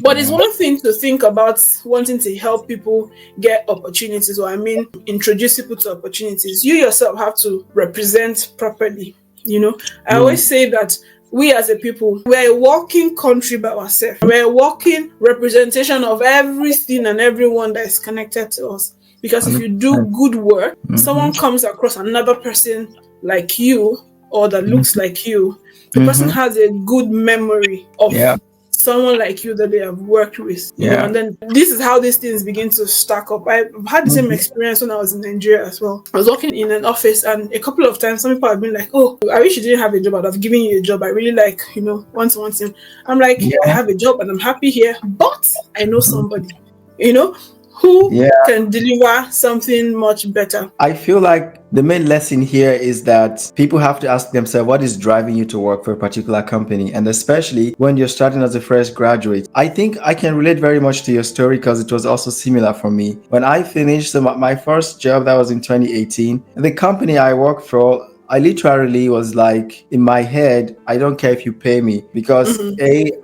But it's one thing to think about wanting to help people get opportunities, or introduce people to opportunities. You yourself have to represent properly. I always say that we as a people, we're a walking country by ourselves. We're a walking representation of everything and everyone that is connected to us. Because if you do good work, someone comes across another person like you or that looks like you, the person has a good memory of someone like you that they have worked with. And then this is how these things begin to stack up. I've had the same experience when I was in Nigeria as well. I was working in an office, and a couple of times some people have been like, "Oh, I wish you didn't have a job. I'd have given you a job. I really want him." I'm like, I have a job and I'm happy here, but I know somebody, who can deliver something much better. I feel like the main lesson here is that people have to ask themselves, what is driving you to work for a particular company? And especially when you're starting as a fresh graduate. I think I can relate very much to your story because it was also similar for me. When I finished my first job, that was in 2018, the company I worked for, I literally was like, in my head, I don't care if you pay me because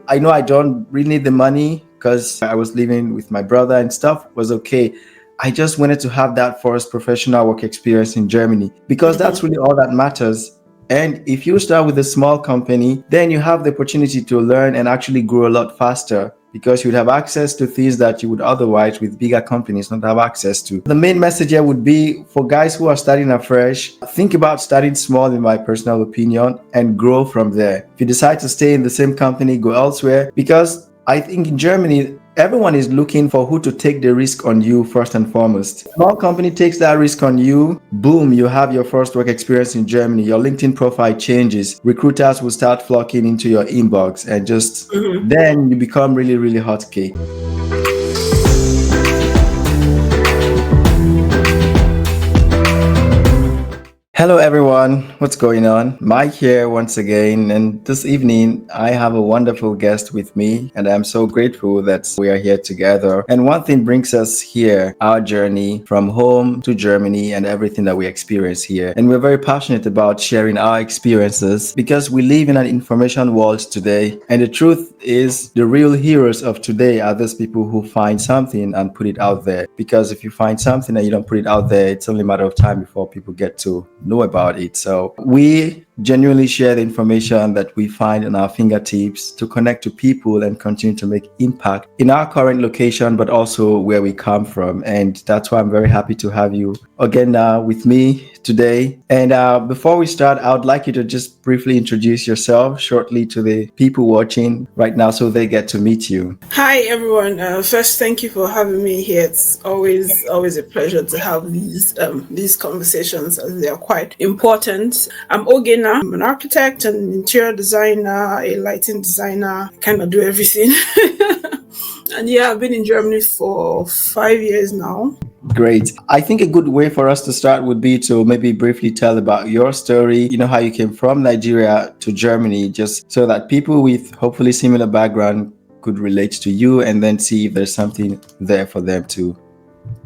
I know I don't really need the money because I was living with my brother and stuff was okay. I just wanted to have that first professional work experience in Germany because that's really all that matters. And if you start with a small company, then you have the opportunity to learn and actually grow a lot faster because you would have access to things that you would otherwise with bigger companies not have access to. The main message here would be for guys who are starting afresh, think about starting small in my personal opinion and grow from there. If you decide to stay in the same company, go elsewhere, because I think in Germany, everyone is looking for who to take the risk on you first and foremost. Small company takes that risk on you, boom, you have your first work experience in Germany. Your LinkedIn profile changes. Recruiters will start flocking into your inbox and just then you become really, really hot cake. Hello everyone, what's going on? Mike here once again, and this evening I have a wonderful guest with me and I'm so grateful that we are here together. And one thing brings us here, our journey from home to Germany and everything that we experience here. And we're very passionate about sharing our experiences because we live in an information world today. And the truth is the real heroes of today are those people who find something and put it out there. Because if you find something and you don't put it out there, it's only a matter of time before people get to know about it. So we genuinely share the information that we find on our fingertips to connect to people and continue to make impact in our current location, but also where we come from. And that's why I'm very happy to have you again with me today. And before we start, I would like you to just briefly introduce yourself shortly to the people watching right now so they get to meet you. Hi everyone. First, thank you for having me here. It's always a pleasure to have these conversations as they are quite important. I'm Ogena. I'm an architect, an interior designer, a lighting designer. I kind of do everything. And I've been in Germany for 5 years now. Great. I think a good way for us to start would be to maybe briefly tell about your story, how you came from Nigeria to Germany, just so that people with hopefully similar background could relate to you and then see if there's something there for them too.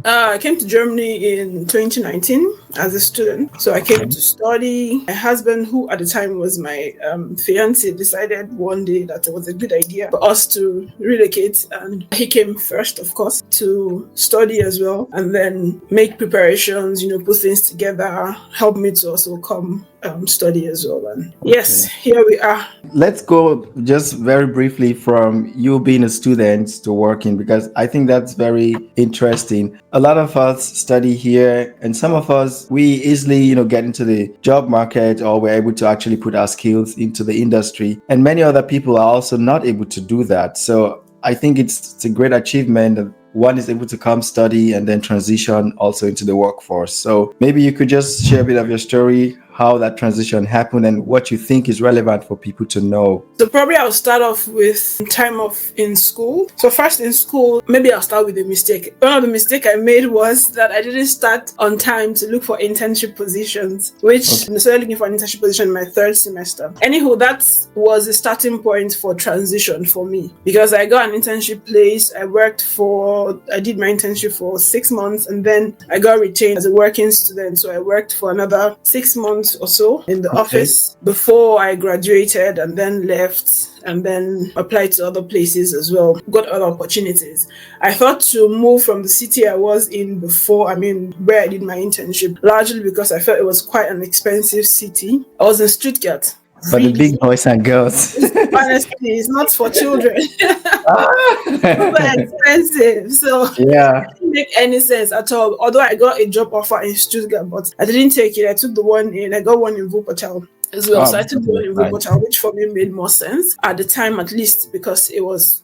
I came to Germany in 2019 as a student. So I came to study. My husband, who at the time was my fiance, decided one day that it was a good idea for us to relocate. And he came first, of course, to study as well, and then make preparations, put things together, help me to also come study as well. And yes, here we are. Let's go just very briefly from you being a student to working, because I think that's very interesting. A lot of us study here, and some of us, we easily, get into the job market, or we're able to actually put our skills into the industry. And many other people are also not able to do that. So I think it's a great achievement that one is able to come study and then transition also into the workforce. So maybe you could just share a bit of your story, how that transition happened and what you think is relevant for people to know. So probably I'll start off with time off in school. So first in school, maybe I'll start with a mistake. One of the mistakes I made was that I didn't start on time to look for internship positions, which I started looking for an internship position in my third semester. Anywho, that was a starting point for transition for me, because I got an internship place. I did my internship for 6 months, and then I got retained as a working student. So I worked for another 6 months month or so in the Okay. office before I graduated, and then left and then applied to other places as well. Got other opportunities. I thought to move from the city I was in before, where I did my internship, largely because I felt it was quite an expensive city. I was in Stuttgart. For the big Really, boys and girls. honestly, it's not for children. Super Ah. expensive. So Yeah. it didn't make any sense at all. Although I got a job offer in Stuttgart, but I didn't take it. I took the one in, I got one in Wuppertal as well. So Oh, I took the one in nice. Wuppertal, which for me made more sense at the time, at least, because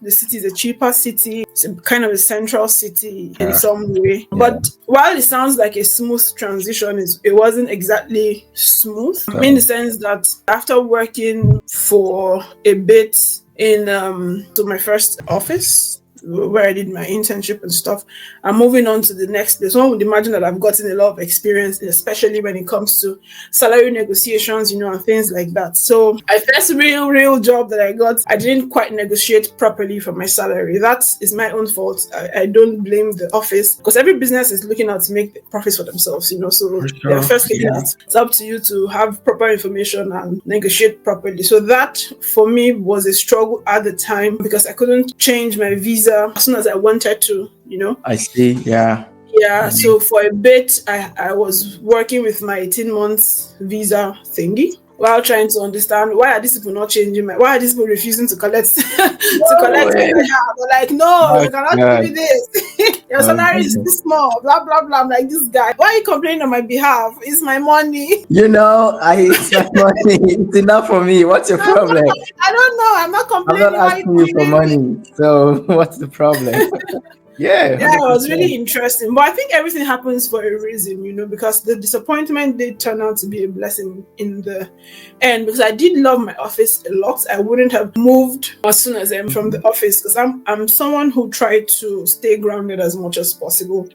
the city is a cheaper city. It's kind of a central city in Yeah. some way. Yeah. But while it sounds like a smooth transition, it wasn't exactly smooth in the sense that after working for a bit in to my first office where I did my internship and stuff, I'm moving on to the next place. One would imagine that I've gotten a lot of experience, especially when it comes to salary negotiations, and things like that. So my first real job that I got, I didn't quite negotiate properly for my salary. That is my own fault. I don't blame the office, because every business is looking out to make profits for themselves, so For they're sure. first looking Yeah. at it's up to you to have proper information and negotiate properly. So that for me was a struggle at the time, because I couldn't change my visa as soon as I wanted to. I see. Yeah. Yeah, so for a bit, I was working with my 18 months visa thingy while trying to understand why are these people not changing why are these people refusing to collect to collect what I have. They're like, no, Oh, we cannot God. give you this. Your Oh, salary is goodness. too small, blah blah blah. I'm like, this guy, why are you complaining on my behalf? It's my money. It's my money. It's enough for me. What's your problem? I don't know. I'm not I'm not complaining. Why are you asking you for complaining? money. So what's the problem? Yeah, Yeah, it was 100%. really interesting. But I think everything happens for a reason, because the disappointment did turn out to be a blessing in the end, because I did love my office a lot. I wouldn't have moved as soon as I'm from the office, because I'm someone who tried to stay grounded as much as possible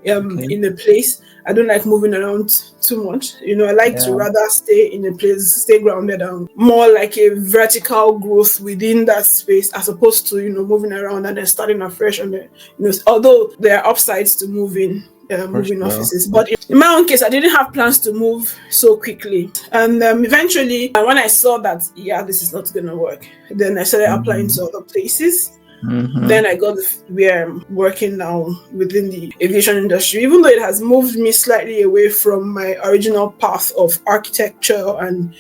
Okay. in a place. I don't like moving around too much. I like to Yeah. rather stay in a place, stay grounded, and more like a vertical growth within that space, as opposed to moving around and then starting afresh. And then, although there are upsides to For moving sure. offices, but in my own case, I didn't have plans to move so quickly. And eventually, when I saw that, this is not gonna work, then I started applying to other places. Mm-hmm. Then I got where I'm working now within the aviation industry, even though it has moved me slightly away from my original path of architecture and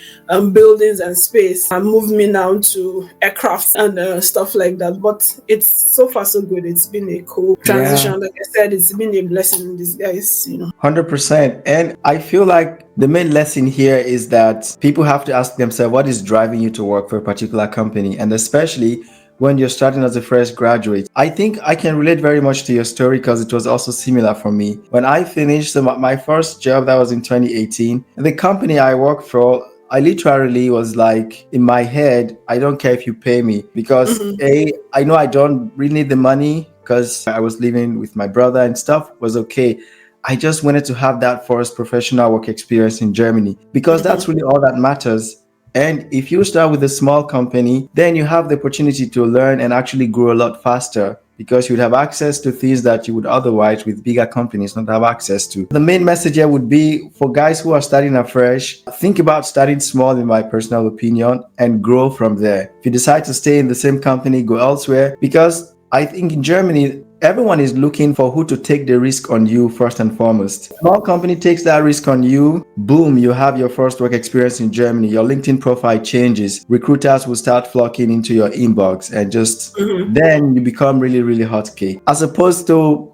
buildings and space, and moved me now to aircraft and stuff like that. But it's so far so good. It's been a cool transition. Yeah. Like I said, it's been a blessing in disguise. 100%. And I feel like the main lesson here is that people have to ask themselves what is driving you to work for a particular company, and especially when you're starting as a fresh graduate. I think I can relate very much to your story because it was also similar for me. When I finished my first job, that was in 2018, the company I worked for, I literally was like, in my head, I don't care if you pay me, because I know I don't really need the money because I was living with my brother and stuff was okay. I just wanted to have that first professional work experience in Germany, because that's really all that matters. And if you start with a small company, then you have the opportunity to learn and actually grow a lot faster, because you'd have access to things that you would otherwise with bigger companies not have access to. The main message here would be for guys who are starting afresh, think about starting small, in my personal opinion, and grow from there. If you decide to stay in the same company, go elsewhere, because I think in Germany, everyone is looking for who to take the risk on you first and foremost. Small company takes that risk on you, boom, you have your first work experience in Germany. Your LinkedIn profile changes. Recruiters will start flocking into your inbox, and just then you become really, really hot cake. As opposed to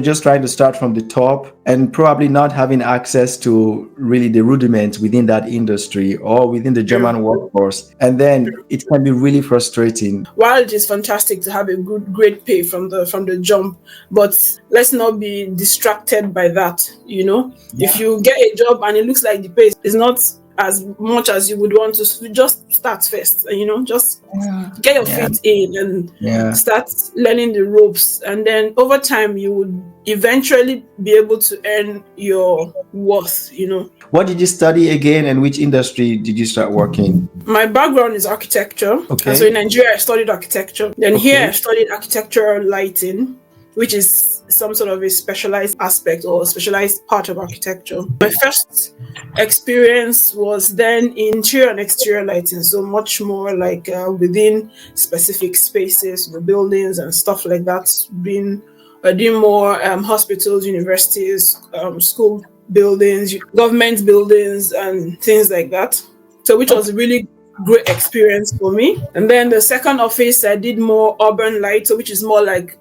just trying to start from the top and probably not having access to really the rudiments within that industry or within the German workforce. And then it can be really frustrating. While it is fantastic to have a great pay from the jump, but let's not be distracted by that. If you get a job and it looks like the pay is not as much as you would want to, just start first, just get your feet in and start learning the ropes, and then over time you would eventually be able to earn your worth. What did you study again, and which industry did you start working? My background is architecture. Okay. And so in Nigeria I studied architecture, then here I studied architectural lighting, which is some sort of a specialized aspect or specialized part of architecture. My first experience was then in interior and exterior lighting, so much more like within specific spaces, the buildings and stuff like that. Doing more hospitals, universities, school buildings, government buildings, and things like that. So, which was a really great experience for me. And then the second office, I did more urban light, so which is more like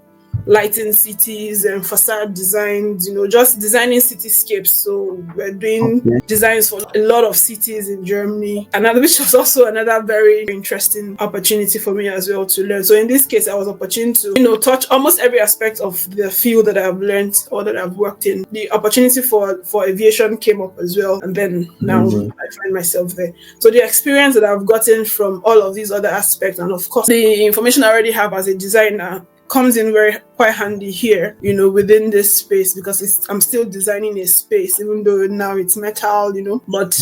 lighting cities and facade designs, just designing cityscapes. So we're doing designs for a lot of cities in Germany, which was also another very interesting opportunity for me as well to learn. So in this case, I was opportune to, touch almost every aspect of the field that I've learned or that I've worked in. The opportunity for aviation came up as well, and then now I find myself there. So the experience that I've gotten from all of these other aspects, and of course the information I already have as a designer, comes in quite handy here, within this space, because I'm still designing a space, even though now it's metal, but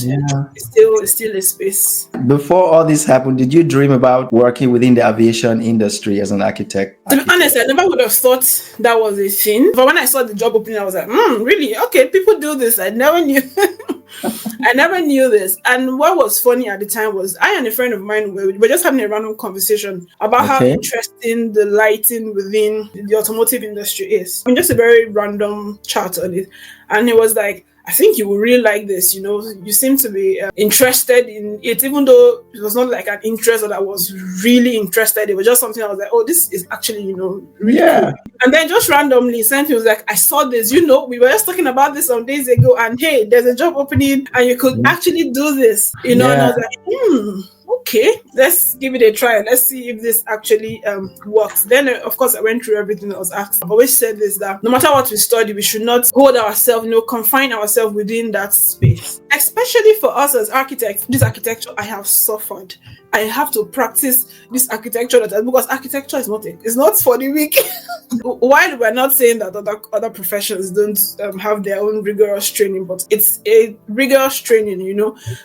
it's still a space. Before all this happened, did you dream about working within the aviation industry as an architect? To be honest, I never would have thought that was a thing. But when I saw the job opening, I was like, really? Okay, people do this. I never knew. I never knew this. And what was funny at the time was I and a friend of mine were just having a random conversation about how interesting the lighting within the automotive industry is. I mean, just a very random chat on it. And it was like, I think you will really like this, you seem to be interested in it, even though it was not like an interest that I was really interested. It was just something I was like, oh, this is actually, really cool. And then just randomly sent me, was like, I saw this, we were just talking about this some days ago, and hey, there's a job opening and you could actually do this, and I was like, okay, let's give it a try. Let's see if this actually works. Then, of course, I went through everything that was asked. I've always said this, that no matter what we study, we should not hold ourselves, confine ourselves within that space. Especially for us as architects, this architecture, I have suffered. I have to practice this architecture because architecture is not for the weak. While we're not saying that other professions don't have their own rigorous training, but it's a rigorous training,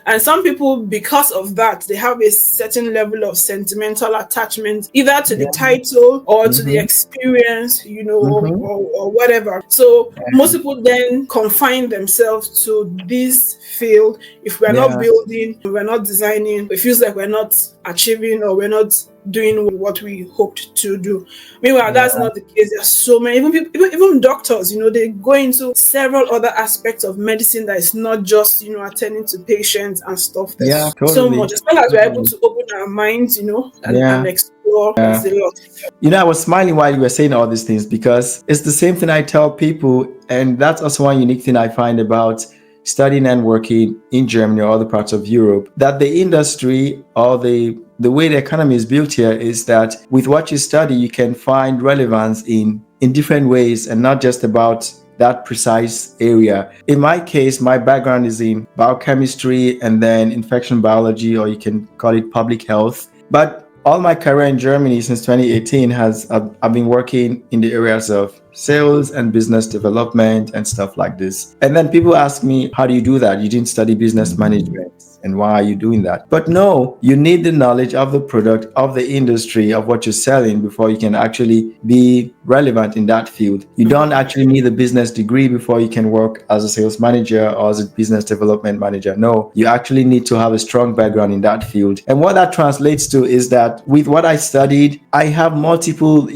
And some people, because of that, they have a certain level of sentimental attachment, either to the title or to the experience, or whatever. So most people then confine themselves to this field. If we're not building, we're not designing, it feels like we're not achieving or we're not doing what we hoped to do. Meanwhile, that's not the case. There's so many, even doctors, they go into several other aspects of medicine that is not just, attending to patients and stuff. There's so much. As long as we're able to open our minds, and explore, there's a lot. I was smiling while you were saying all these things because it's the same thing I tell people, and that's also one unique thing I find about studying and working in Germany or other parts of Europe, that the industry or the way the economy is built here is that with what you study, you can find relevance in different ways and not just about that precise area. In my case, my background is in biochemistry and then infection biology, or you can call it public health. But all my career in Germany since 2018 I've been working in the areas of sales and business development and stuff like this. And then people ask me, how do you do that? You didn't study business management. And why are you doing that? But no, you need the knowledge of the product, of the industry, of what you're selling before you can actually be relevant in that field. You don't actually need a business degree before you can work as a sales manager or as a business development manager. No, you actually need to have a strong background in that field. And what that translates to is that with what I studied, I have multiple,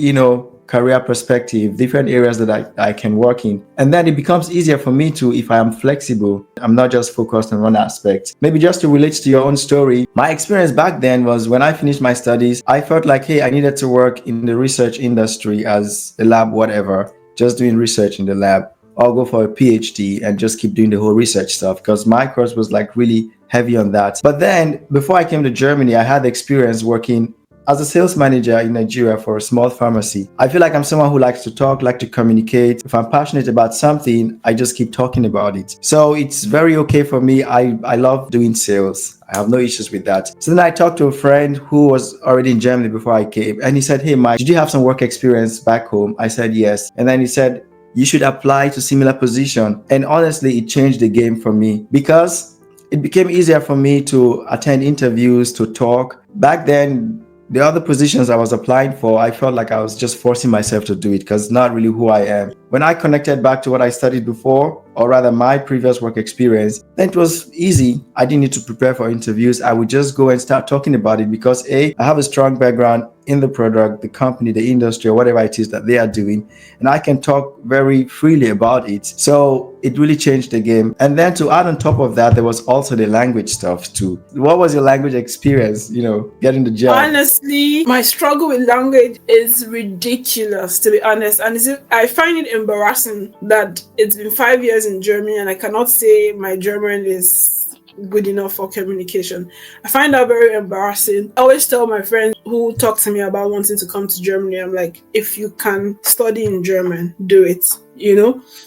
career perspective, different areas that I can work in. And then it becomes easier for me to, if I am flexible, I'm not just focused on one aspect. Maybe just to relate to your own story, my experience back then was when I finished my studies, I felt like, hey, I needed to work in the research industry as a lab, whatever, just doing research in the lab. Or go for a PhD and just keep doing the whole research stuff, because my course was like really heavy on that. But then before I came to Germany, I had the experience working as a sales manager in Nigeria for a small pharmacy. I feel like I'm someone who likes to talk, like to communicate. If I'm passionate about something, I just keep talking about it. So it's very okay for me. I love doing sales. I have no issues with that. So then I talked to a friend who was already in Germany before I came. And he said, hey, Mike, did you have some work experience back home? I said, yes. And then he said, you should apply to similar position. And honestly, it changed the game for me because it became easier for me to attend interviews, to talk. Back then, the other positions I was applying for, I felt like I was just forcing myself to do it because it's not really who I am. when I connected back to what I studied before, or rather my previous work experience, then it was easy. I didn't need to prepare for interviews. I would just go and start talking about it because I have a strong background in the product, the company, the industry, or whatever it is that they are doing, and I can talk very freely about it. So it really changed the game. And then to add on top of that, there was also the language stuff too. What was your language experience, getting the job? Honestly, my struggle with language is ridiculous, to be honest. And I find it embarrassing that it's been 5 years in Germany and I cannot say my German is good enough for communication. I find that very embarrassing. I always tell my friends who talk to me about wanting to come to Germany, I'm like, if you can study in German, do it,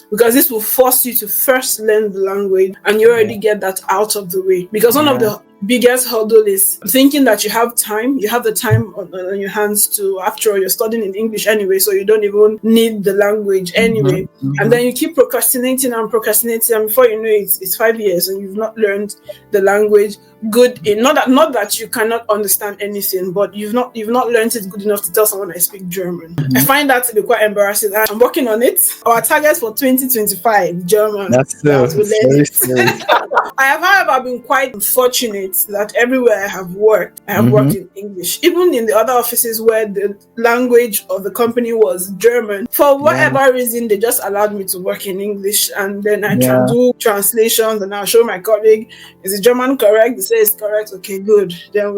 because this will force you to first learn the language and you already get that out of the way. Because one of the biggest hurdle is thinking that you have the time on your hands to, after all, you're studying in English anyway, so you don't even need the language anyway. And then you keep procrastinating and before you know it, it's 5 years and you've not learned the language good enough. Not that you cannot understand anything, but you've not learned it good enough to tell someone I speak German. I find that to be quite embarrassing. I'm working on it. Our target for 2025, German. That's I've been quite fortunate that everywhere I have worked in English. Even in the other offices where the language of the company was German, for whatever reason, they just allowed me to work in English. And then I do translations and I'll show my colleague, is the German correct? They say it's correct. Okay, good. Then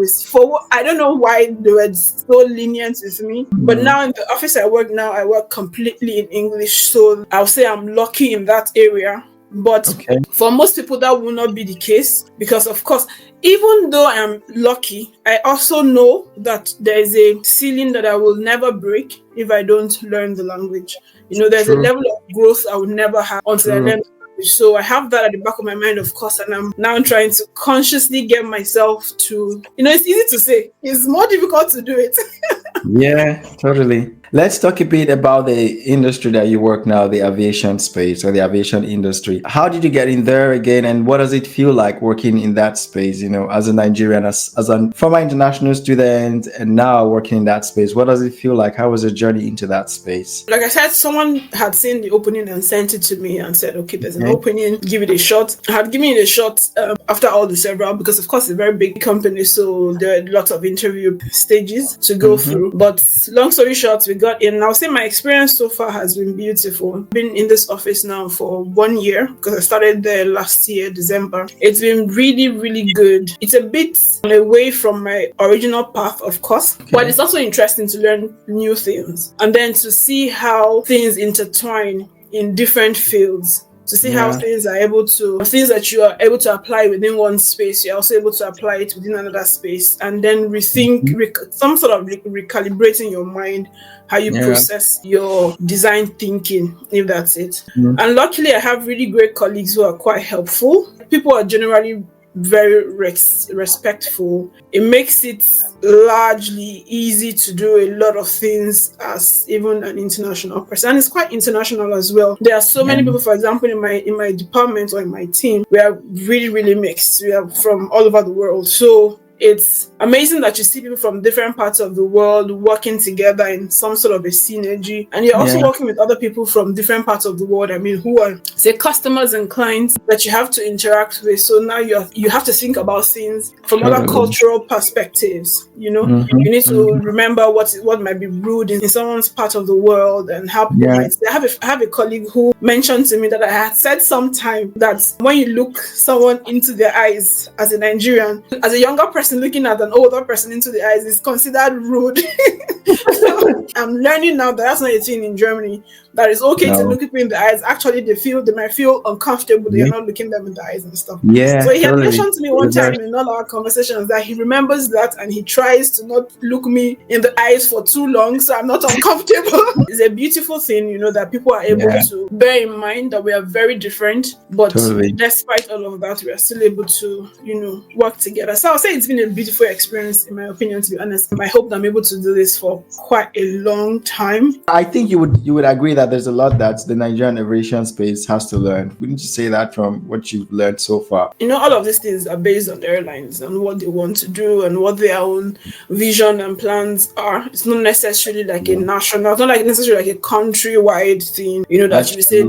I don't know why they were so lenient with me. But now in the office I work completely in English. So I'll say I'm lucky in that area. But for most people, that will not be the case because, of course, even though I'm lucky, I also know that there is a ceiling that I will never break if I don't learn the language. There's a level of growth I will never have until I learn the language. So I have that at the back of my mind, of course, and I'm now trying to consciously get myself to, it's easy to say, it's more difficult to do it. Yeah, totally. Let's talk a bit about the industry that you work now, the aviation space or the aviation industry. How did you get in there again, and what does it feel like working in that space, as a Nigerian, as a former international student and now working in that space? What does it feel like? How was your journey into that space? Like I said, someone had seen the opening and sent it to me and said, okay, there's an opening, give it a shot. I had given it a shot after all the several, because of course it's a very big company, so there are lots of interview stages to go through. But long story short, we got in. I'll say my experience so far has been beautiful. I've been in this office now for 1 year because I started there last year, December. It's been really, really good. It's a bit away from my original path, of course, but it's also interesting to learn new things and then to see how things intertwine in different fields. To see how things that you are able to apply within one space, you're also able to apply it within another space, and then rethink, some sort of recalibrating your mind, how you process your design thinking, if that's it. And luckily, I have really great colleagues who are quite helpful. People are generally very respectful. It makes it largely easy to do a lot of things as even an international person, and it's quite international as well. There are so many people, for example, in my department or in my team, we are really, really mixed. We are from all over the world, so it's amazing that you see people from different parts of the world working together in some sort of a synergy. And you're also working with other people from different parts of the world. I mean, who are, say, customers and clients that you have to interact with. So now you have to think about things from other cultural perspectives. You need to remember what might be rude in someone's part of the world and how people might. I have a colleague who mentioned to me that I had said sometime that when you look someone into their eyes as a Nigerian, as a younger person, looking at an older person into the eyes is considered rude. So I'm learning now that that's not a thing in Germany. That it's okay to look people in the eyes. Actually, they might feel uncomfortable. You're not looking them in the eyes and stuff. So he had mentioned to me one time in all our conversations that he remembers that and he tries to not look me in the eyes for too long, so I'm not uncomfortable. It's a beautiful thing, that people are able to bear in mind that we are very different, but despite all of that, we are still able to, work together. So I'll say it's been a beautiful experience, in my opinion, to be honest. I hope that I'm able to do this for quite a long time. I think you would agree that there's a lot that the Nigerian aviation space has to learn. Wouldn't you say that from what you've learned so far? All of these things are based on the airlines and what they want to do and what their own vision and plans are. It's not necessarily like a national, it's not like necessarily like a countrywide thing, that should be said.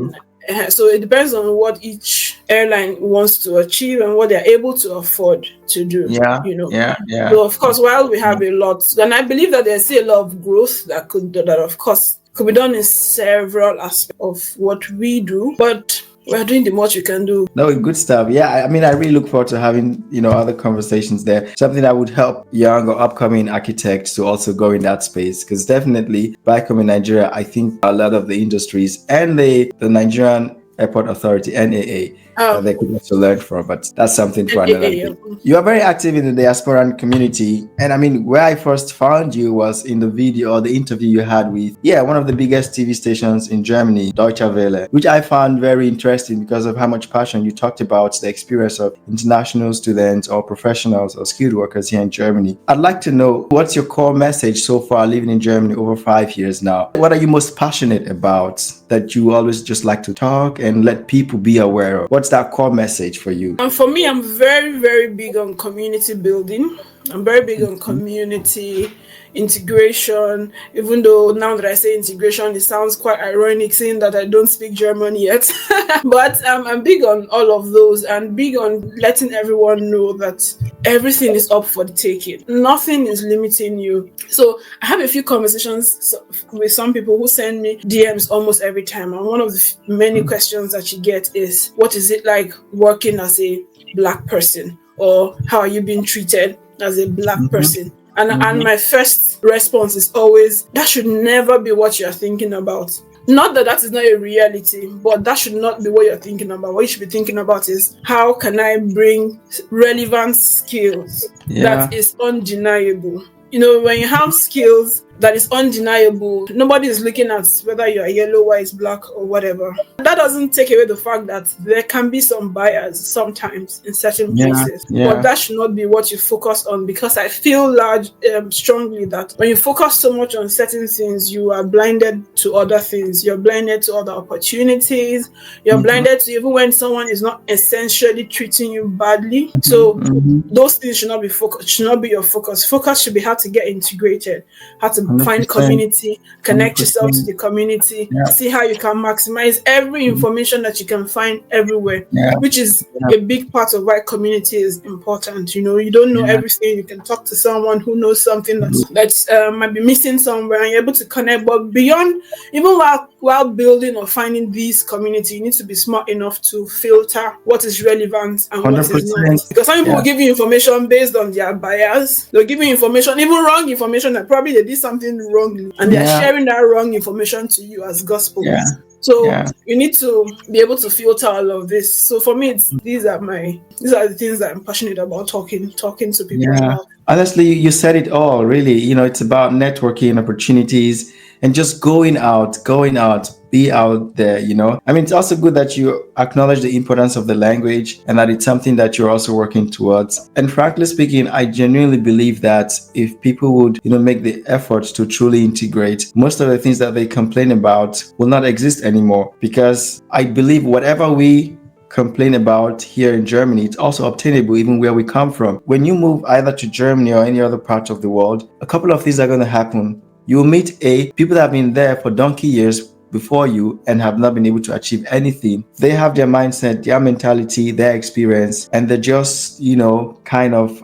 So it depends on what each airline wants to achieve and what they're able to afford to do. Yeah. So of course, while we have a lot, and I believe that there's still a lot of growth that of course could be done in several aspects of what we do, but we're doing the much we can do. No, good stuff. Yeah, I mean, I really look forward to having, other conversations there. Something that would help young or upcoming architects to also go in that space. Because definitely back home in Nigeria, I think a lot of the industries and the Nigerian Airport Authority, NAA, they could also learn from, but that's something for another day. You are very active in the diasporan community, and I mean, where I first found you was in the video or the interview you had with one of the biggest TV stations in Germany, Deutsche Welle, which I found very interesting because of how much passion you talked about the experience of international students or professionals or skilled workers here in Germany. I'd like to know, what's your core message so far living in Germany over 5 years now? What are you most passionate about that you always just like to talk and let people be aware of? What's that core message for you? And for me, I'm very, very big on community building. I'm very big on community integration, even though now that I say integration, it sounds quite ironic saying that I don't speak German yet. But I'm big on all of those and big on letting everyone know that everything is up for the taking. Nothing is limiting you. So I have a few conversations with some people who send me DMs almost every time. And one of the many questions that you get is, what is it like working as a Black person? Or how are you being treated as a Black person? And my first response is always, that should never be what you're thinking about. Not that is not a reality, but that should not be what you're thinking about. What you should be thinking about is, how can I bring relevant skills that is undeniable? When you have skills that is undeniable, nobody is looking at whether you're yellow, white, black, or whatever. That doesn't take away the fact that there can be some bias sometimes in certain places, but that should not be what you focus on, because I feel strongly that when you focus so much on certain things, you are blinded to other things. You're blinded to other opportunities. You're blinded to even when someone is not essentially treating you badly. So those things should not be your focus. Focus should be how to get integrated, how to 100%. Find community, connect 100%. Yourself to the community, see how you can maximize every information that you can find everywhere, which is a big part of why community is important. You don't know everything. You can talk to someone who knows something that might be missing somewhere, and you're able to connect. But beyond, even while building or finding these community, you need to be smart enough to filter what is relevant and 100%. What is not. Because some people will give you information based on their bias. They'll give you information, even wrong information, that probably they did something wrongly, and they're sharing that wrong information to you as gospel. So you need to be able to filter all of this. So for me, these are the things that I'm passionate about talking to people about. Honestly, you said it all, really. It's about networking opportunities and just going out, be out there, I mean, it's also good that you acknowledge the importance of the language and that it's something that you're also working towards. And frankly speaking, I genuinely believe that if people would, make the efforts to truly integrate, most of the things that they complain about will not exist anymore, because I believe whatever we complain about here in Germany, it's also obtainable even where we come from. When you move either to Germany or any other part of the world, a couple of things are going to happen. You will meet people that have been there for donkey years before you and have not been able to achieve anything. They have their mindset, their mentality, their experience, and they just, kind of,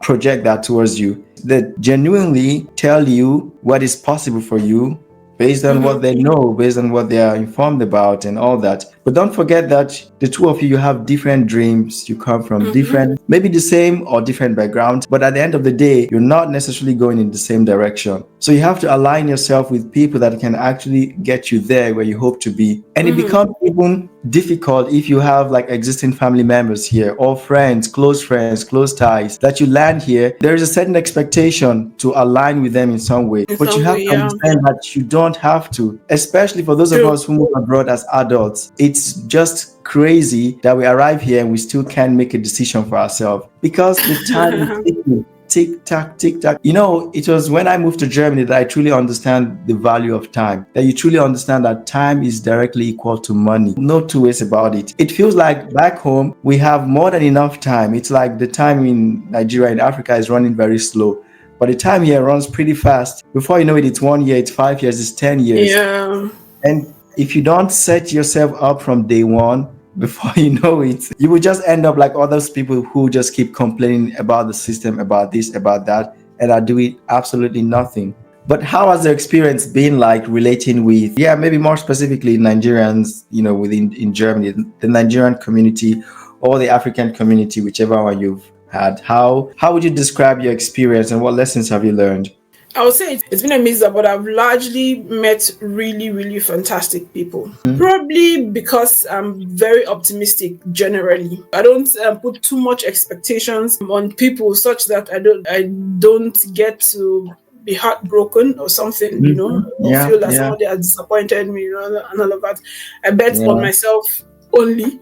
project that towards you. They genuinely tell you what is possible for you based on what they know, based on what they are informed about and all that. But don't forget that the two of you have different dreams. You come from different, maybe the same or different backgrounds, but at the end of the day, you're not necessarily going in the same direction. So you have to align yourself with people that can actually get you there where you hope to be. And it becomes even difficult if you have like existing family members here or friends, close ties that you land here. There is a certain expectation to align with them in some way, but you have to understand that you don't don't have to, especially for those of True. us who move abroad as adults. It's just crazy that we arrive here and we still can't make a decision for ourselves because the time is ticking. Tick tack, tick tack. It was when I moved to Germany that I truly understand the value of time. That you truly understand that time is directly equal to money. No two ways about it. It feels like back home we have more than enough time. It's like the time in Nigeria, in Africa, is running very slow. But the time here runs pretty fast. Before you know it, it's 1 year, it's 5 years, it's 10 years. Yeah. And if you don't set yourself up from day one, before you know it, you will just end up like all those people who just keep complaining about the system, about this, about that, and are doing absolutely nothing. But how has the experience been like relating with, maybe more specifically Nigerians, within in Germany, the Nigerian community or the African community, whichever one you've had? How would you describe your experience and what lessons have you learned? I would say it's been a mix, but I've largely met really, really fantastic people. Probably because I'm very optimistic generally. I don't put too much expectations on people such that I don't get to be heartbroken or something, or feel that somebody has disappointed me, and all of that. I bet on myself only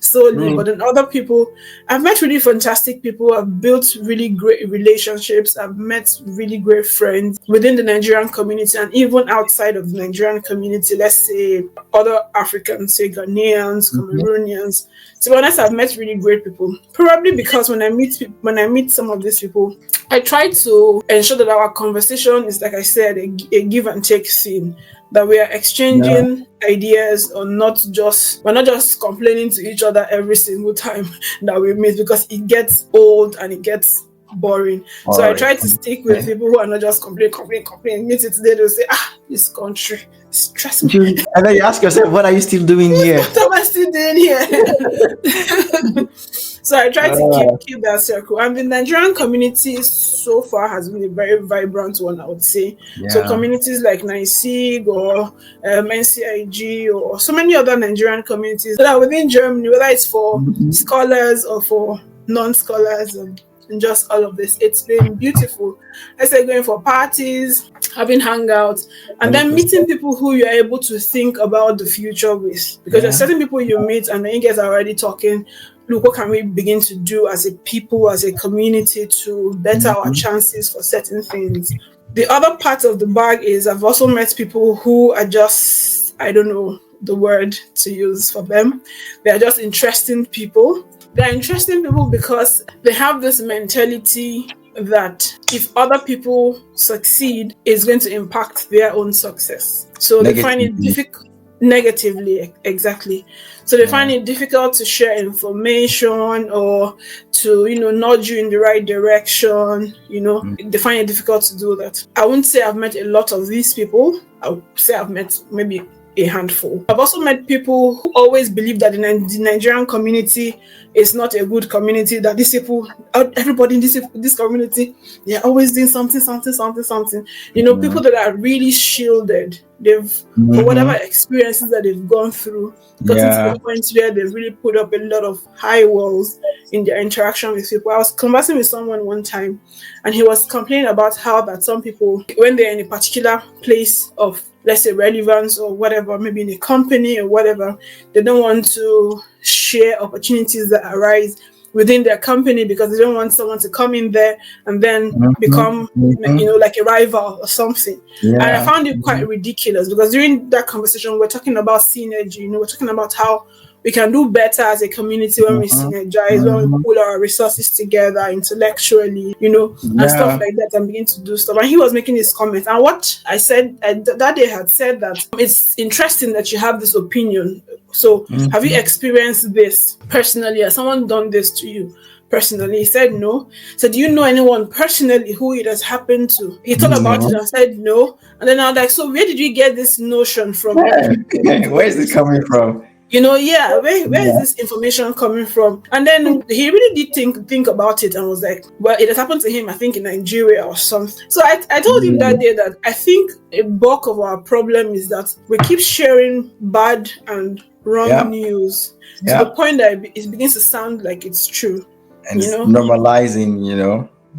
solely, but in other people, I've met really fantastic people. I've built really great relationships. I've met really great friends within the Nigerian community and even outside of the Nigerian community. Let's say other Africans, say Ghanaians, Cameroonians. To be honest, I've met really great people. Probably because when I meet some of these people, I try to ensure that our conversation is, like I said, a give and take thing. That we are exchanging ideas, or we're not just complaining to each other every single time that we meet, because it gets old and it gets boring. So I try to stick with people who are not just complain. Meet it today, they'll say, this country stress me. And then you ask yourself, what are you still doing here? What am I still doing here? So I try to keep that circle. And the Nigerian community so far has been a very vibrant one, I would say. So communities like NICIG or NCIG or so many other Nigerian communities that are within Germany, whether it's for scholars or for non-scholars and just all of this. It's been beautiful. Let's say going for parties, having hangouts, and then meeting people who you're able to think about the future with. Because there's certain people you meet and then you guys are already talking, look, what can we begin to do as a people, as a community to better our chances for certain things? The other part of the bag is I've also met people who are just, I don't know the word to use for them. They are just interesting people. They're interesting people because they have this mentality that if other people succeed, it's going to impact their own success. So they find it difficult. Negatively, exactly. So they find it difficult to share information or to, nudge you in the right direction. They find it difficult to do that. I wouldn't say I've met a lot of these people. I would say I've met maybe a handful. I've also met people who always believe that the Nigerian community is not a good community, that these people, everybody in this community, they're always doing something. People that are really shielded. They've, for whatever experiences that they've gone through, gotten to the point where they've really put up a lot of high walls in their interaction with people. I was conversing with someone one time, and he was complaining about how that some people, when they're in a particular place of, let's say, relevance or whatever, maybe in a company or whatever, they don't want to share opportunities that arise within their company because they don't want someone to come in there and then become, like a rival or something. And I found it quite ridiculous because during that conversation, we're talking about synergy. We're talking about how we can do better as a community when we synergize, when we pull our resources together intellectually, and stuff like that, and begin to do stuff. And he was making this comment. And what I said that day had said that it's interesting that you have this opinion. So have you experienced this personally? Has someone done this to you personally? He said no. So do you know anyone personally who it has happened to? He thought about it and said no. And then I was like, so where did you get this notion from? Where is it coming from? Where is this information coming from? And then he really did think about it and was like, well, it has happened to him, I think, in Nigeria or something. So I told him that day that I think a bulk of our problem is that we keep sharing bad and wrong news to the point that it begins to sound like it's true. And it's normalizing,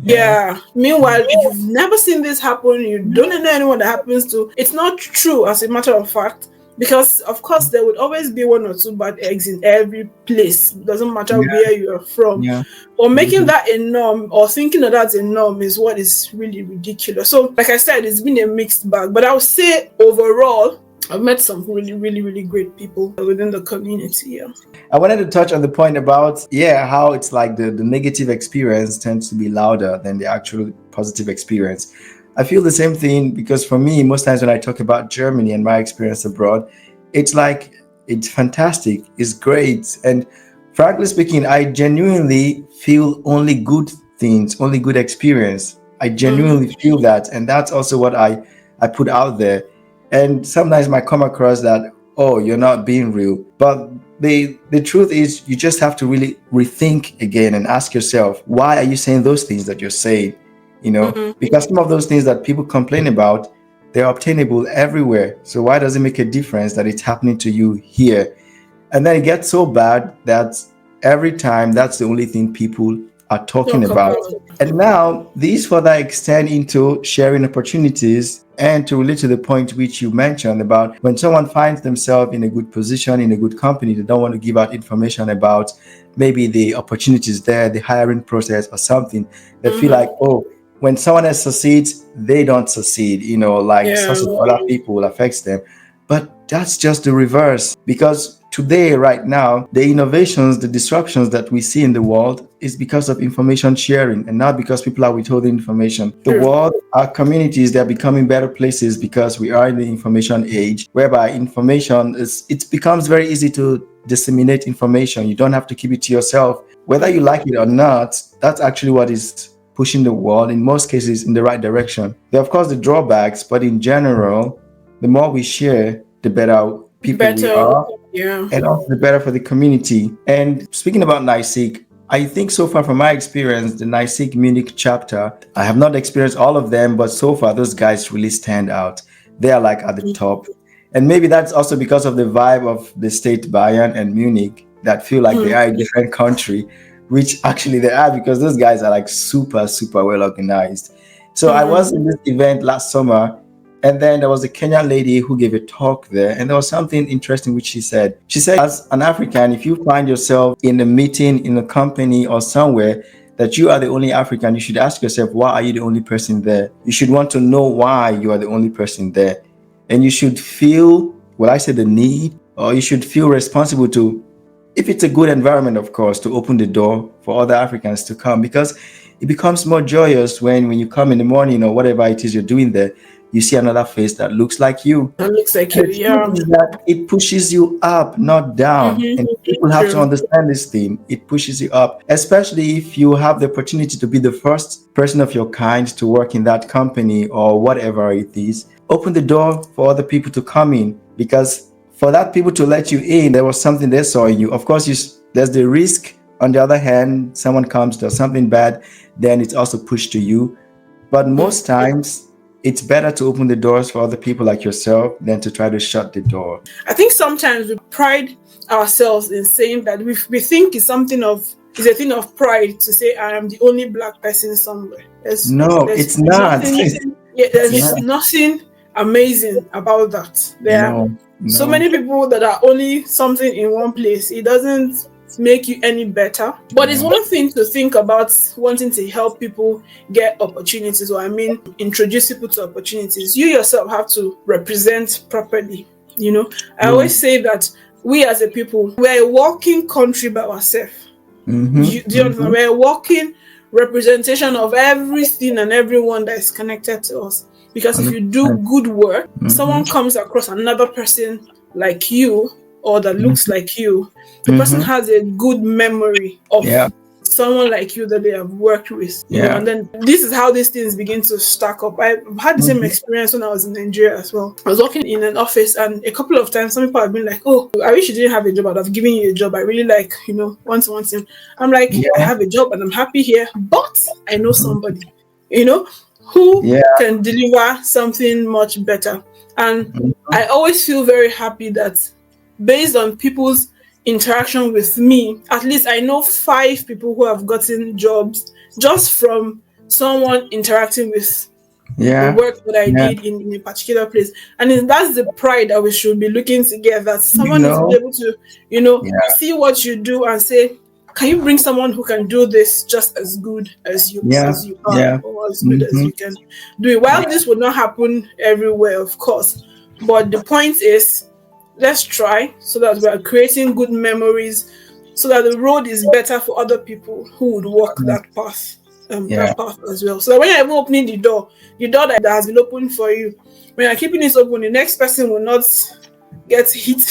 Yeah. Yeah. Meanwhile, if you've never seen this happen, you don't know anyone that happens to, it's not true as a matter of fact. Because of course there would always be one or two bad eggs in every place. It doesn't matter Yeah. where you are from. Yeah. Or making Mhm. that a norm or thinking that that's a norm is what is really ridiculous. So, like I said, it's been a mixed bag. But I would say overall, I've met some really, really, really great people within the community. Yeah. I wanted to touch on the point about, yeah, how it's like the negative experience tends to be louder than the actual positive experience. I feel the same thing because for me, most times when I talk about Germany and my experience abroad, it's like it's fantastic, it's great. And frankly speaking, I genuinely feel only good things, only good experience. I Mm-hmm. genuinely feel that. And that's also what I put out there. And sometimes I might come across that, oh, you're not being real. But the truth is you just have to really rethink again and ask yourself, why are you saying those things that you're saying? Mm-hmm. Because some of those things that people complain about, they're obtainable everywhere. So why does it make a difference that it's happening to you here? And then it gets so bad that every time that's the only thing people are talking Talk about. about. And now these further extend into sharing opportunities and to relate to the point which you mentioned about when someone finds themselves in a good position, in a good company, they don't want to give out information about maybe the opportunities there, the hiring process or something. They feel Mm-hmm. like, oh, when someone else succeeds, they don't succeed, like Yeah. such as other people affects them. But that's just the reverse because today, right now, the innovations, the disruptions that we see in the world is because of information sharing and not because people are withholding information. The True. world, our communities, they're becoming better places because we are in the information age, whereby information it becomes very easy to disseminate information. You don't have to keep it to yourself. Whether you like it or not, that's actually what is pushing the world in most cases in the right direction. There are of course the drawbacks, but in general, the more we share, the better people we Better. are, Yeah. and also the better for the community. And speaking about NICEIC, I think so far from my experience, the NICEIC Munich chapter, I have not experienced all of them, but so far those guys really stand out. They are like at the top. And maybe that's also because of the vibe of the state Bayern and Munich that feel like they Mm-hmm. are a different country, which actually they are because those guys are like super, super well organized. So I Mm-hmm. was in this event last summer, and then there was a Kenyan lady who gave a talk there, and there was something interesting which she said. She said, as an African, if you find yourself in a meeting, in a company, or somewhere that you are the only African, you should ask yourself, why are you the only person there? You should want to know why you are the only person there. And you should feel, well, I say the need, or you should feel responsible to, if it's a good environment, of course, to open the door for other Africans to come because it becomes more joyous when you come in the morning or whatever it is you're doing there, you see another face that looks like you. That looks like And you. the truth Yeah. is that it pushes you up, not down. Mm-hmm. And people have to True. understand this thing. It pushes you up, especially if you have the opportunity to be the first person of your kind to work in that company or whatever it is. Open the door for other people to come in because for that people to let you in, there was something they saw in you. Of course, there's the risk. On the other hand, someone comes, does something bad, then it's also pushed to you. But most times, it's better to open the doors for other people like yourself than to try to shut the door. I think sometimes we pride ourselves in saying that we think it's a thing of pride to say I am the only black person somewhere. No, There's it's not. nothing, yeah, It's there's not. nothing amazing about that. There are No, so no. many people that are only something in one place. It doesn't make you any better. But it's Yeah. one thing to think about wanting to help people get opportunities, or I mean, introduce people to opportunities. You yourself have to represent properly. I True. always say that we as a people, we're a walking country by ourselves. Mm-hmm. Do you understand? Mm-hmm. We're a walking representation of everything and everyone that is connected to us. Because if you do 100%. good work, Mm-hmm. someone comes across another person like you or that looks like you, the person Mm-hmm. has a good memory of Yeah. someone like you that they have worked with, Yeah. and then this is how these things begin to stack up. I've had the same Mm-hmm. experience when I was in Nigeria as well. I was working in an office, and a couple of times some people have been like, oh, I wish you didn't have a job, I'd have given you a job. I really like, want him. I'm like, I Yeah. have a job and I'm happy here, but I know somebody, you know, who Yeah. can deliver something much better. And Mm-hmm. I always feel very happy that based on people's interaction with me, at least I know 5 people who have gotten jobs just from someone interacting with the Yeah. work that I Yeah. did in a particular place. And that's the pride that we should be looking to get, that You someone is know? able to, Yeah. see what you do and say, can you bring someone who can do this just as good Yeah. as you are, Yeah. or as good as Mm-hmm. you can do it? While this would not happen everywhere, of course, but the point is, let's try so that we are creating good memories, so that the road is better for other people who would walk Yeah. that path as well. So that when you're even opening the door that has been opened for you, when you're keeping it open, the next person will not get hit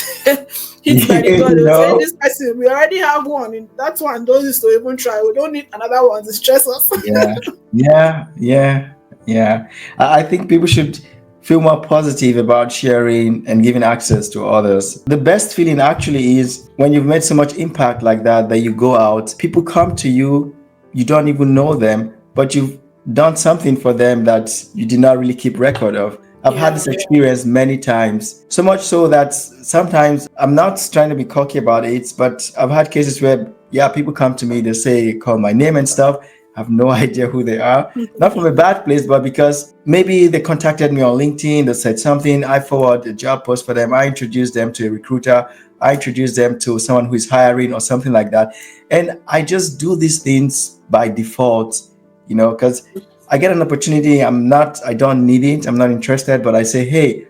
hit by the door. You They'll say, know? this person, we already have one. And that one don't need to even try. We don't need another one to stress us. Yeah, yeah, yeah, yeah. I think people should feel more positive about sharing and giving access to others. The best feeling actually is when you've made so much impact like that you go out, people come to you, you don't even know them, but you've done something for them that you did not really keep record of. I've had Yeah. this experience many times, so much so that sometimes I'm not trying to be cocky about it, but I've had cases where, yeah, people come to me, they say, call my name and stuff. I have no idea who they are. Not from a bad place, but because maybe they contacted me on LinkedIn, they said something, I forward a job post for them, I introduced them to a recruiter, I introduced them to someone who is hiring or something like that. And I just do these things by default, because I get an opportunity, I don't need it, I'm not interested, but I say, hey,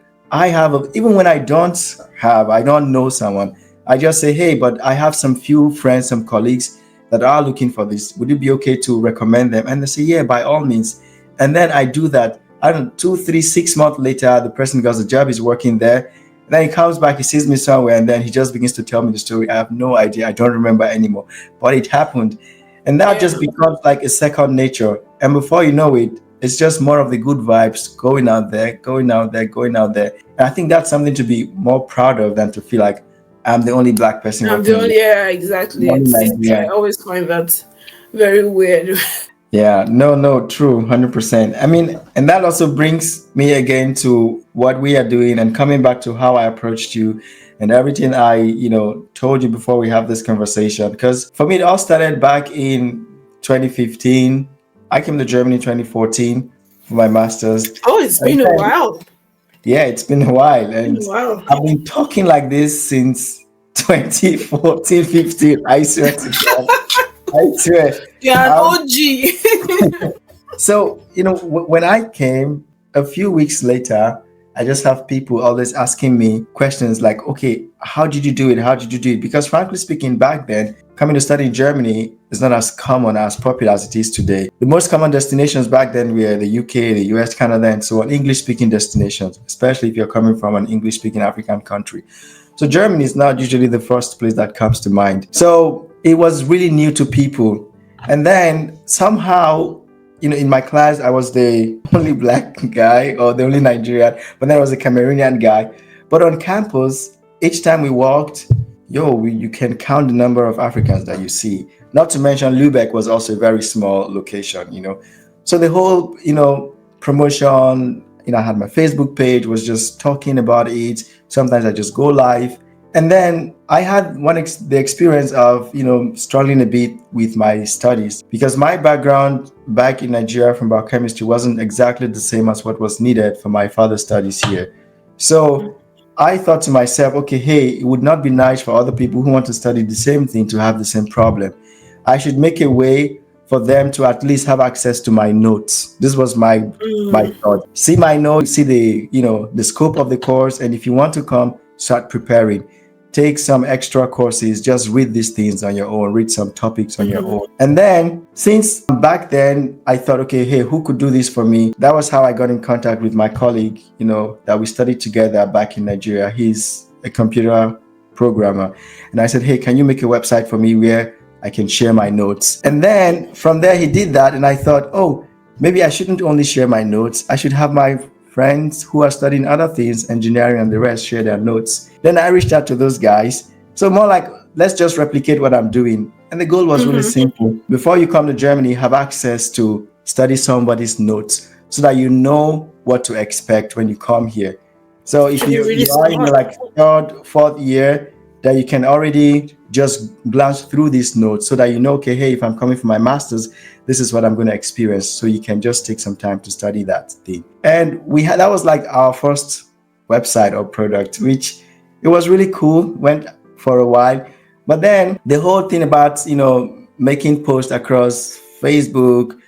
even when I don't know someone, I just say, hey, but I have some few friends, some colleagues that are looking for this. Would it be okay to recommend them? And they say, yeah, by all means. And then I do that. I don't know, 2, 3, 6 months later, the person got the job, he's working there. And then he comes back, he sees me somewhere, and then he just begins to tell me the story. I have no idea. I don't remember anymore. But it happened. And that Yeah. just becomes like a second nature. And before you know it, it's just more of the good vibes going out there, going out there, going out there. And I think that's something to be more proud of than to feel like I'm the only black person I'm working the in only, yeah, exactly. the only I Nigerian. always find that very weird. Yeah, no, no, true, 100%. I mean, and that also brings me again to what we are doing and coming back to how I approached you and everything I, told you before we have this conversation. Because for me, it all started back in 2015. I came to Germany in 2014 for my master's. Oh, it's And been a then, while. yeah, it's been a while. Been And a while. I've been talking like this since 2014, 15. I swear to God. I swear. You're an Um, OG. So, when I came a few weeks later, I just have people always asking me questions like, okay, how did you do it? How did you do it? Because frankly speaking, back then, coming to study in Germany is not as common, as popular as it is today. The most common destinations back then were the UK, the US, Canada, and so on, English speaking destinations, especially if you're coming from an English speaking African country. So Germany is not usually the first place that comes to mind. So it was really new to people. And then somehow, in my class, I was the only black guy or the only Nigerian, but then I was a Cameroonian guy. But on campus, each time we walked, you can count the number of Africans that you see. Not to mention, Lubeck was also a very small location. So the whole, promotion, I had my Facebook page, was just talking about it. Sometimes I just go live. And then I had the experience of, struggling a bit with my studies because my background back in Nigeria from biochemistry wasn't exactly the same as what was needed for my further studies here. So I thought to myself, okay, hey, it would not be nice for other people who want to study the same thing to have the same problem. I should make a way for them to at least have access to my notes. This was my thought. See my notes, see the scope of the course, and if you want to come, start preparing. Take some extra courses, just read these things on your own, read some topics on your own. And then, since back then, I thought, okay, hey, who could do this for me? That was how I got in contact with my colleague, that we studied together back in Nigeria. He's a computer programmer. And I said, hey, can you make a website for me where I can share my notes? And then from there, he did that. And I thought, oh, maybe I shouldn't only share my notes. I should have my friends who are studying other things, engineering and the rest, share their notes. Then I reached out to those guys. So more like, let's just replicate what I'm doing. And the goal was really simple. Before you come to Germany, have access to study somebody's notes so that you know what to expect when you come here. So if Should be really you are in smart. like third, fourth year, that you can already just glance through these notes so that you know, okay, hey, if I'm coming for my master's, this is what I'm going to experience. So you can just take some time to study that thing. And that was like our first website or product, which it was really cool, went for a while. But then the whole thing about, making posts across Facebook,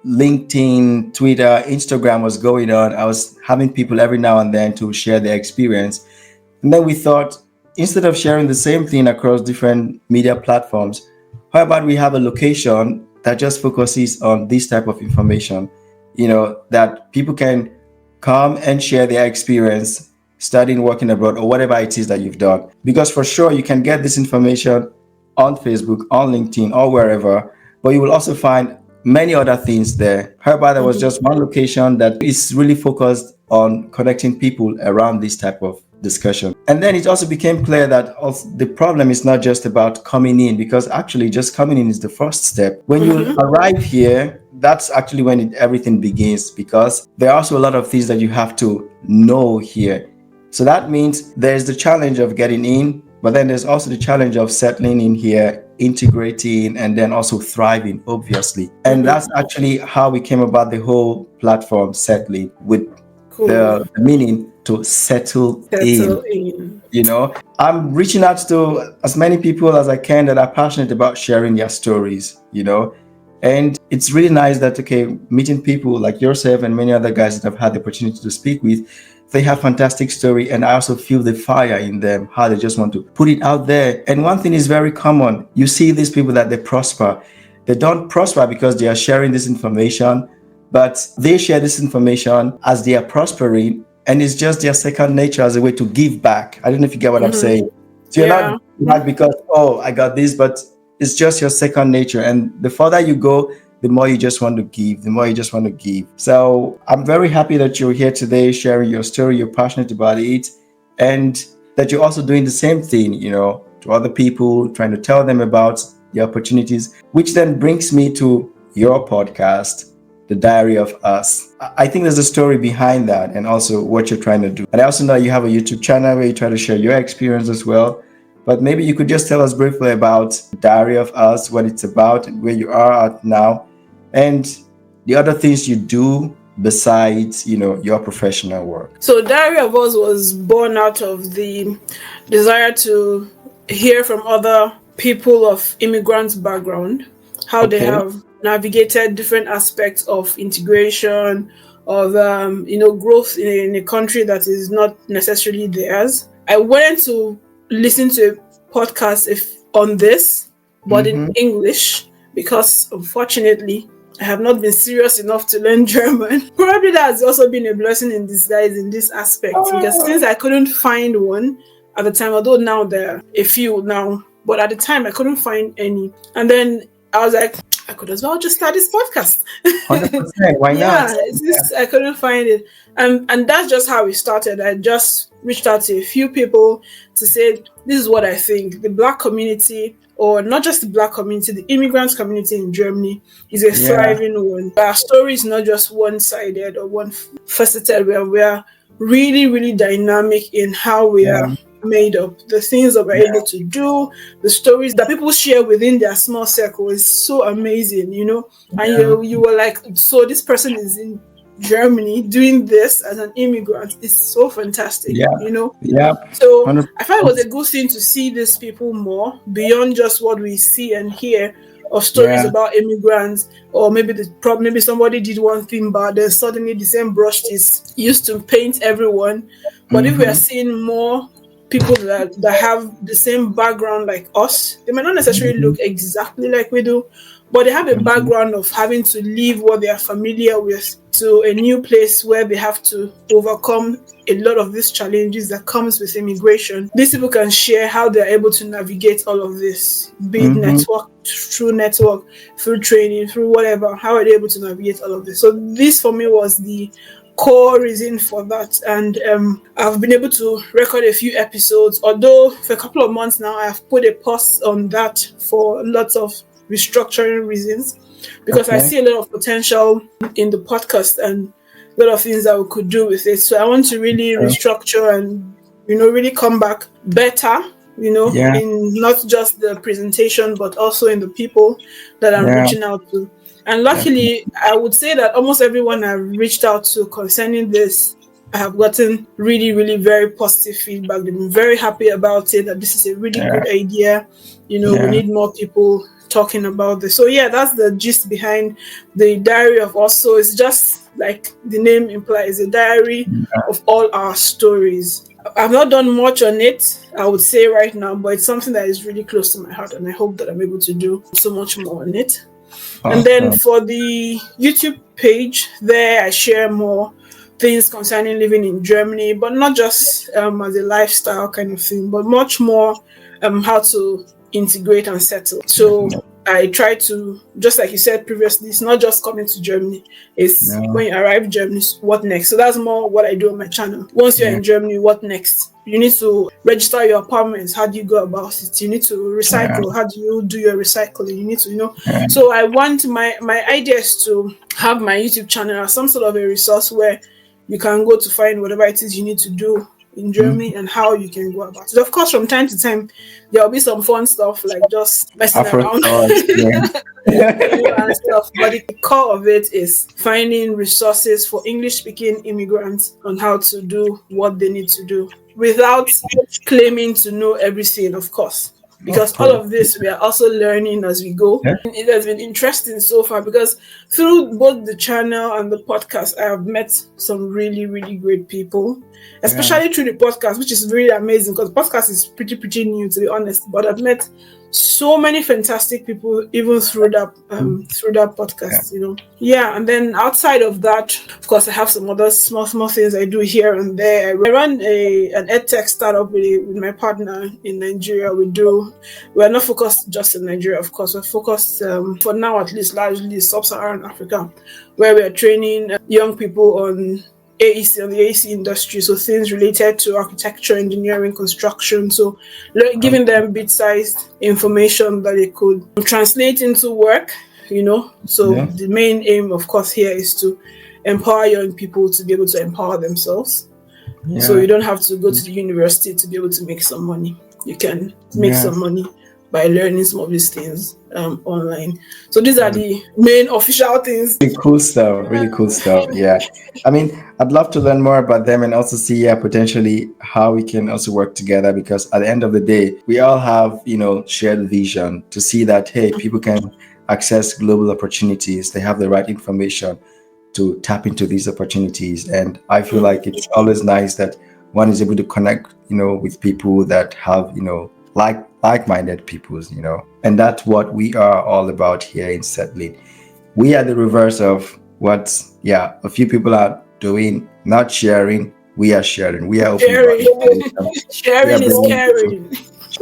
LinkedIn, Twitter, Instagram was going on. I was having people every now and then to share their experience. And then we thought, instead of sharing the same thing across different media platforms, how about we have a location that just focuses on this type of information, that people can come and share their experience studying, working abroad, or whatever it is that you've done. Because for sure, you can get this information on Facebook, on LinkedIn, or wherever, but you will also find many other things there. However, there was just one location that is really focused on connecting people around this type of discussion. And then it also became clear that the problem is not just about coming in, because actually just coming in is the first step. When you arrive here, that's actually when everything begins, because there are also a lot of things that you have to know here. So that means there's the challenge of getting in, but then there's also the challenge of settling in here, integrating, and then also thriving, obviously. And that's actually how we came about the whole platform, Settling, with the meaning to settle in. I'm reaching out to as many people as I can that are passionate about sharing their stories, and it's really nice that, meeting people like yourself and many other guys that I've had the opportunity to speak with, they have fantastic story, and I also feel the fire in them, how they just want to put it out there. And one thing is very common. You see these people that they prosper. They don't prosper because they are sharing this information, but they share this information as they are prospering, and it's just their second nature as a way to give back. I don't know if you get what I'm saying. So you're not because, I got this, but it's just your second nature. And the further you go, the more you just want to give, So I'm very happy that you're here today sharing your story. You're passionate about it, and that you're also doing the same thing, to other people, trying to tell them about the opportunities, which then brings me to your podcast, The Diary of Us. I think there's a story behind that, and also what you're trying to do. And I also know you have a YouTube channel where you try to share your experience as well. But maybe you could just tell us briefly about Diary of Us, what it's about, and where you are at now, and the other things you do besides, your professional work. So Diary of Us was born out of the desire to hear from other people of immigrant background, how they have navigated different aspects of integration, of growth in a country that is not necessarily theirs. I wanted to listen to a podcast on this, but in English, because unfortunately I have not been serious enough to learn German. Probably that has also been a blessing in disguise in this aspect, because since I couldn't find one at the time, although now there are a few now, but at the time I couldn't find any. And then I was like, I could as well just start this podcast. 100%, why not? I couldn't find it. And that's just how it started. I just reached out to a few people to say, this is what I think. The Black community, or not just the Black community, the immigrant community in Germany is a thriving one. Our story is not just one-sided or one-faceted. We are really, really dynamic in how we are made up. The things that we're able to do, the stories that people share within their small circle is so amazing, And you were like, so this person is in Germany doing this as an immigrant. It's so fantastic, So 100%. I thought it was a good thing to see these people more beyond just what we see and hear of stories about immigrants, or maybe somebody did one thing, but then suddenly the same brush is used to paint everyone. But if we are seeing more people that have the same background like us, they might not necessarily look exactly like we do, but they have a background of having to leave what they are familiar with to a new place where they have to overcome a lot of these challenges that comes with immigration. These people can share how they're able to navigate all of this, be it network, through training, through whatever. How are they able to navigate all of this? So this for me was the core reason for that, and I've been able to record a few episodes, although for a couple of months now I've put a pause on that for lots of restructuring reasons, because I see a lot of potential in the podcast and a lot of things that we could do with it. So I want to really restructure and really come back better Yeah. in not just the presentation, but also in the people that I'm Yeah. reaching out to. And Definitely. luckily, I would say that almost everyone I've reached out to concerning this, I have gotten really, really very positive feedback. They've been very happy about it, that this is a really Yeah. good idea. We Yeah. need more people talking about this. So yeah, that's the gist behind the diary of us. So it's just like the name implies, a diary of all our stories. I've not done much on it, I would say right now, but it's something that is really close to my heart, and I hope that I'm able to do so much more on it. And then Awesome. for the YouTube page, there I share more things concerning living in Germany, but not just as a lifestyle kind of thing, but much more how to integrate and settle. So Definitely. I try to, just like you said previously, it's not just coming to Germany. It's No. when you arrive in Germany, what next? So that's more what I do on my channel. Once you're Yeah. in Germany, what next? You need to register your apartments. How do you go about it? You need to Yeah. recycle. How do you do your recycling? You need to. Yeah. So I want my idea is to have my YouTube channel as some sort of a resource where you can go to find whatever it is you need to do in Germany and how you can go about it. Of course, from time to time, there will be some fun stuff like just messing Afro around stars. Yeah. and stuff. But the core of it is finding resources for English-speaking immigrants on how to do what they need to do without claiming to know everything, of course. Of Because all course. of this we are also learning as we go. Yeah. It has been interesting so far because through both the channel and the podcast, I have met some really, really great people, especially through the podcast, which is really amazing because podcast is pretty new, to be honest. But I've met so many fantastic people even through that podcast. Yeah. And then outside of that, of course, I have some other small things I do here and there. I run an edtech startup with my partner in Nigeria. We're not focused just in Nigeria, of course. We're focused for now, at least, largely sub-Saharan Africa, where we're training young people on the AEC industry, so things related to architecture, engineering, construction. So giving them bit-sized information that they could translate into work. So Yeah. the main aim, of course, here is to empower young people to be able to empower themselves. Yeah. So you don't have to go to the university to be able to make some money. You can make some money by learning some of these things online. So these are the main official things. Really cool stuff. Really cool stuff. Yeah. I mean, I'd love to learn more about them and also see, potentially how we can also work together, because at the end of the day, we all have, shared vision to see that, hey, people can access global opportunities. They have the right information to tap into these opportunities. And I feel like it's always nice that one is able to connect, with people that have, like-minded peoples, and that's what we are all about here in Settling. We are the reverse of what, a few people are doing, not sharing. We are sharing. We are open. Sharing is caring.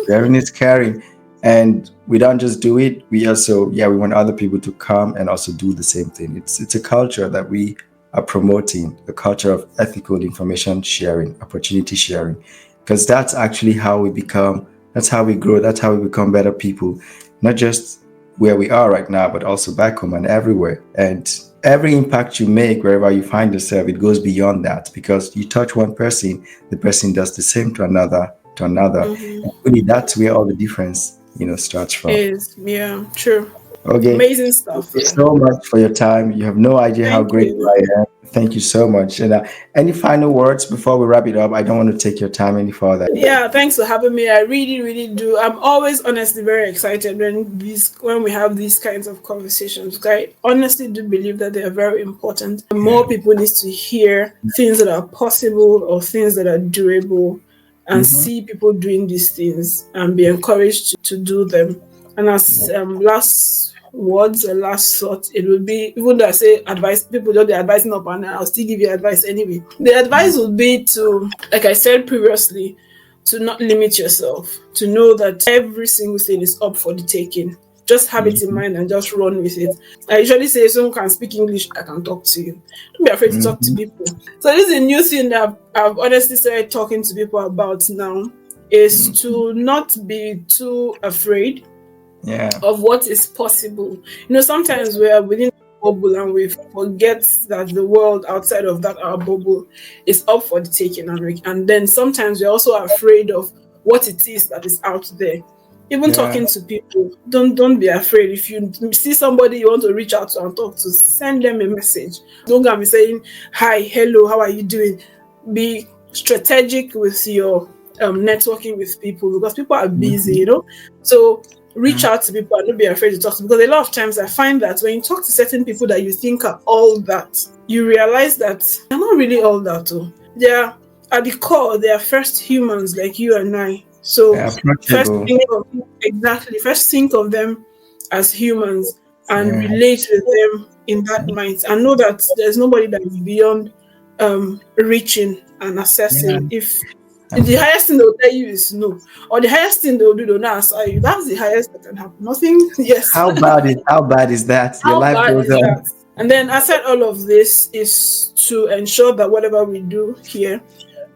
Sharing is caring. And we don't just do it. We also, we want other people to come and also do the same thing. It's a culture that we are promoting, a culture of ethical information sharing, opportunity sharing, because that's actually how we become. That's how we grow. That's how we become better people, not just where we are right now, but also back home and everywhere. And every impact you make, wherever you find yourself, it goes beyond that, because you touch one person, the person does the same to another. Really, that's where all the difference, starts from. True. Okay. Amazing stuff. Thank you so much for your time. You have no idea how grateful I am. Thank you so much. And any final words before we wrap it up? I don't want to take your time any further. Yeah, thanks for having me. I really, really do. I'm always honestly very excited when we have these kinds of conversations. I honestly do believe that they are very important. More people need to hear things that are possible or things that are doable, and see people doing these things and be encouraged to do them. And as last words or last thought, it would be, even though I say advice, people don't be advising up, and I'll still give you advice anyway. The advice would be to, like I said previously, to not limit yourself, to know that every single thing is up for the taking. Just have it in mind and just run with it. I usually say, if someone can speak English, I can talk to you. Don't be afraid to talk to people. So this is a new thing that I've honestly started talking to people about now, is to not be too afraid of what is possible. Sometimes we are within a bubble and we forget that the world outside of that our bubble is up for the taking, and then sometimes we're also afraid of what it is that is out there. Even Yeah. talking to people, don't be afraid. If you see somebody you want to reach out to and talk to, send them a message. Don't go and be saying, hi, hello, how are you doing? Be strategic with your networking with people, because people are busy, So reach out to people and don't be afraid to talk to, because a lot of times I find that when you talk to certain people that you think are all that, you realize that they're not really all that. They're at the core, they are first humans like you and I. So first think of them as humans and relate with them in that mind, and know that there's nobody that is beyond reaching and assessing. If the highest thing they'll tell you is no, or the highest thing they'll do, they'll not answer you, that's the highest that can happen. Nothing. Yes. How bad is that? Your life goes on. And then aside all of this is to ensure that whatever we do here,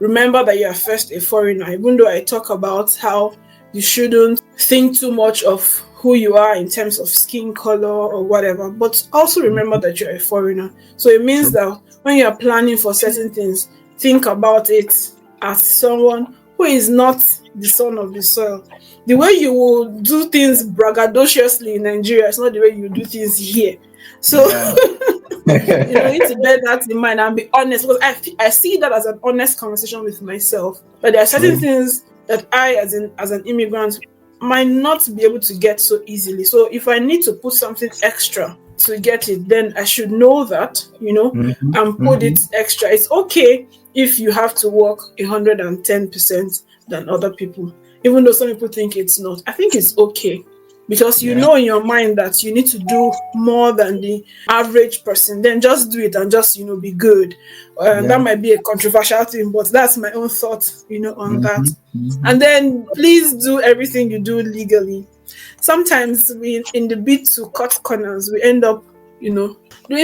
remember that you are first a foreigner. Even though I talk about how you shouldn't think too much of who you are in terms of skin color or whatever, but also remember that you're a foreigner. So it means that when you are planning for certain things, think about it as someone who is not the son of the soil. The way you will do things braggadociously in Nigeria is not the way you do things here. So you need to bear that in mind and be honest, because I see that as an honest conversation with myself. But there are certain things that I, as an immigrant, might not be able to get so easily. So if I need to put something extra to get it, then I should know that, and put it extra. It's okay if you have to work 110% than other people, even though some people think it's not. I think it's okay, because you know in your mind that you need to do more than the average person. Then just do it and just be good. That might be a controversial thing, but that's my own thought on that. And then please do everything you do legally. Sometimes we, in the bid to cut corners, we end up doing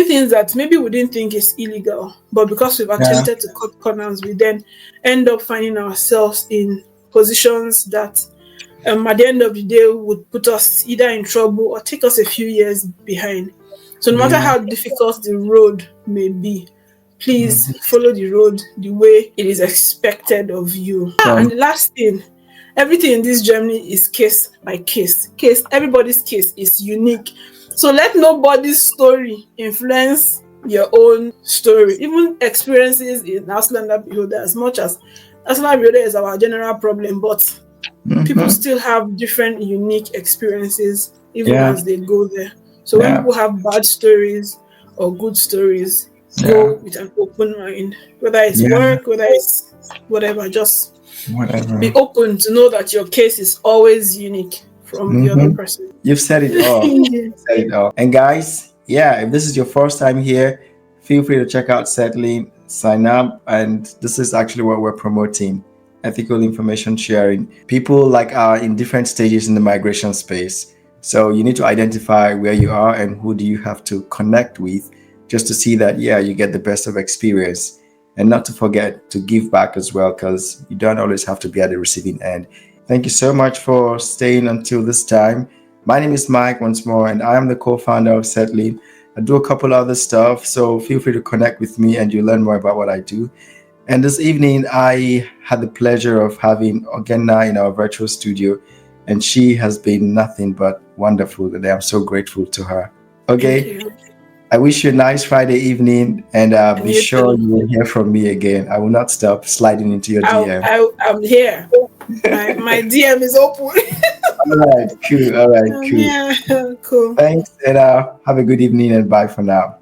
things that maybe we didn't think is illegal, but because we've attempted to cut corners, we then end up finding ourselves in positions that at the end of the day would put us either in trouble or take us a few years behind. So no matter how difficult the road may be, please follow the road the way it is expected of you. And the last thing, everything in this Germany is case by case. Everybody's case is unique. So let nobody's story influence your own story. Even experiences in Ausländer Beholder, as much as Ausländer Beholder is our general problem, but people still have different unique experiences even as they go there. So when people have bad stories or good stories, go with an open mind. Whether it's work, whether it's whatever, just be open to know that your case is always unique from the other person. You've said it all. And guys, if this is your first time here, feel free to check out Settling, sign up, and this is actually what we're promoting: ethical information sharing. People are in different stages in the migration space. So you need to identify where you are and who do you have to connect with, just to see that, you get the best of experience. And not to forget to give back as well, because you don't always have to be at the receiving end. Thank you so much for staying until this time. My name is Mike once more, and I am the co-founder of Settling. I do a couple other stuff, so feel free to connect with me and you'll learn more about what I do. And this evening, I had the pleasure of having Ogenna in our virtual studio, and she has been nothing but wonderful, and I'm so grateful to her. Okay, I wish you a nice Friday evening, and be sure you will hear from me again. I will not stop sliding into your DM. I'm here. My DM is open. All right, cool. Yeah, cool. Thanks, and have a good evening, and bye for now.